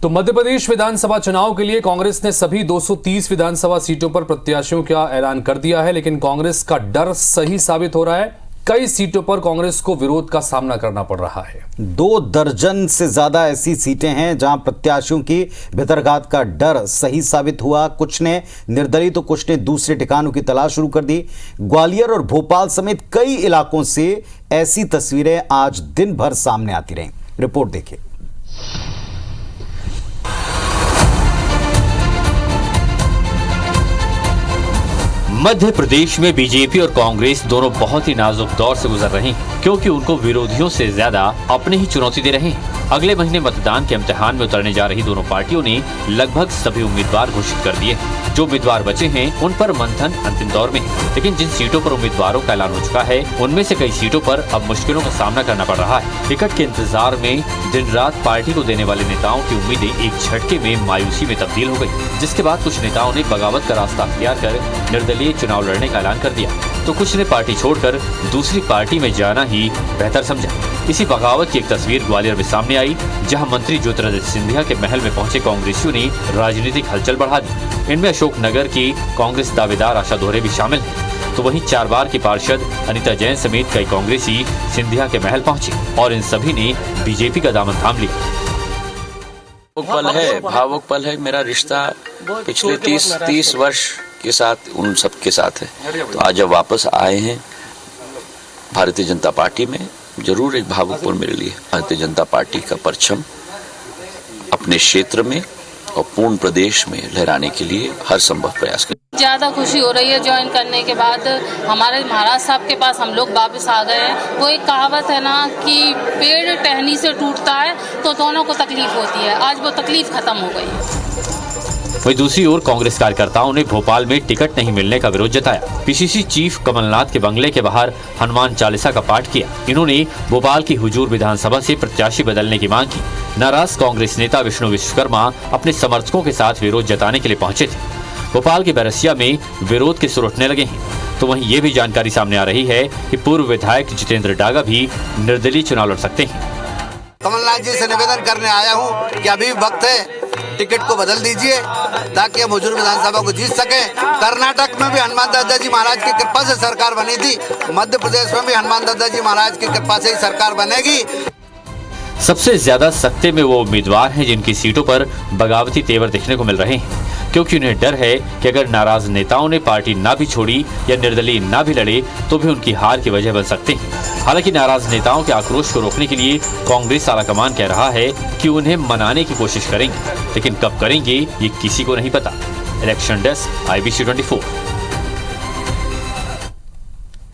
तो मध्य प्रदेश विधानसभा चुनाव के लिए कांग्रेस ने सभी 230 विधानसभा सीटों पर प्रत्याशियों का ऐलान कर दिया है, लेकिन कांग्रेस का डर सही साबित हो रहा है। कई सीटों पर कांग्रेस को विरोध का सामना करना पड़ रहा है। 2 दर्जन से ज्यादा ऐसी सीटें हैं जहां प्रत्याशियों की भितरघात का डर सही साबित हुआ। कुछ ने निर्दलीय तो कुछ ने दूसरे ठिकानों की तलाश शुरू कर दी। ग्वालियर और भोपाल समेत कई इलाकों से ऐसी तस्वीरें आज दिन भर सामने आती रहीं। रिपोर्ट देखिए। मध्य प्रदेश में बीजेपी और कांग्रेस दोनों बहुत ही नाजुक दौर से गुजर रही हैं, क्योंकि उनको विरोधियों से ज्यादा अपने ही चुनौती दे रहे हैं। अगले महीने मतदान के इम्तिहान में उतरने जा रही दोनों पार्टियों ने लगभग सभी उम्मीदवार घोषित कर दिए। जो उम्मीदवार बचे हैं उन पर मंथन अंतिम दौर में है, लेकिन जिन सीटों पर उम्मीदवारों का ऐलान हो चुका है उनमें से कई सीटों पर अब मुश्किलों का सामना करना पड़ रहा है। टिकट के इंतजार में दिन रात पार्टी को देने वाले नेताओं की उम्मीदें एक झटके में मायूसी में तब्दील हो गई, जिसके बाद कुछ नेताओं ने बगावत का रास्ता अख्तियार कर निर्दलीय चुनाव लड़ने का ऐलान कर दिया, तो कुछ ने पार्टी छोड़कर दूसरी पार्टी में जाना ही बेहतर समझा। इसी बगावत की एक तस्वीर ग्वालियर में सामने आई, जहां मंत्री ज्योतिरादित्य सिंधिया के महल में पहुंचे कांग्रेसियों ने राजनीतिक हलचल बढ़ा दी। इनमें अशोकनगर की कांग्रेस दावेदार आशा दोहरे भी शामिल हैं, तो वहीं 4 बार की पार्षद अनिता जैन समेत कई कांग्रेसी सिंधिया के महल पहुंचे और इन सभी ने बीजेपी का दामन थाम लिया। भावुक पल है। मेरा रिश्ता पिछले 30 वर्ष के साथ उन सब के साथ है, तो आज जब वापस आए हैं भारतीय जनता पार्टी में, जरूर एक भावुक पल मेरे लिए। भारतीय जनता पार्टी का परचम अपने क्षेत्र में और पूर्ण प्रदेश में लहराने के लिए हर संभव प्रयास करें। ज़्यादा खुशी हो रही है ज्वाइन करने के बाद। हमारे महाराज साहब के पास हम लोग वापस आ गए हैं। वो एक कहावत है ना कि पेड़ टहनी से टूटता है तो दोनों को तकलीफ होती है, आज वो तकलीफ खत्म हो गई। वहीं दूसरी ओर कांग्रेस कार्यकर्ताओं ने भोपाल में टिकट नहीं मिलने का विरोध जताया। पीसीसी चीफ कमलनाथ के बंगले के बाहर हनुमान चालीसा का पाठ किया। इन्होंने भोपाल की हुजूर विधानसभा से प्रत्याशी बदलने की मांग की। नाराज कांग्रेस नेता विष्णु विश्वकर्मा अपने समर्थकों के साथ विरोध जताने के लिए पहुंचे थे। भोपाल के बैरसिया में विरोध के सुर उठने लगे हैं, तो वहीं ये भी जानकारी सामने आ रही है कि पूर्व विधायक जितेंद्र डागा भी निर्दलीय चुनाव लड़ सकते हैं। कमलनाथ जी से निवेदन करने आया हूं कि अभी वक्त है, टिकट को बदल दीजिए ताकि हम हुजूर विधानसभा को जीत सके। कर्नाटक में भी हनुमान दादा जी महाराज की कृपा से सरकार बनी थी, मध्य प्रदेश में भी हनुमान दादा जी महाराज की कृपा से ही सरकार बनेगी। सबसे ज्यादा सख्ते में वो उम्मीदवार हैं जिनकी सीटों पर बगावती तेवर देखने को मिल रहे हैं, क्योंकि उन्हें डर है कि अगर नाराज नेताओं ने पार्टी ना भी छोड़ी या निर्दलीय ना भी लड़े तो भी उनकी हार की वजह बन सकते हैं। हालांकि नाराज नेताओं के आक्रोश को रोकने के लिए कांग्रेस आलाकमान कह रहा है कि उन्हें मनाने की कोशिश करेंगे, लेकिन कब करेंगे ये किसी को नहीं पता। Election desk IBC 24।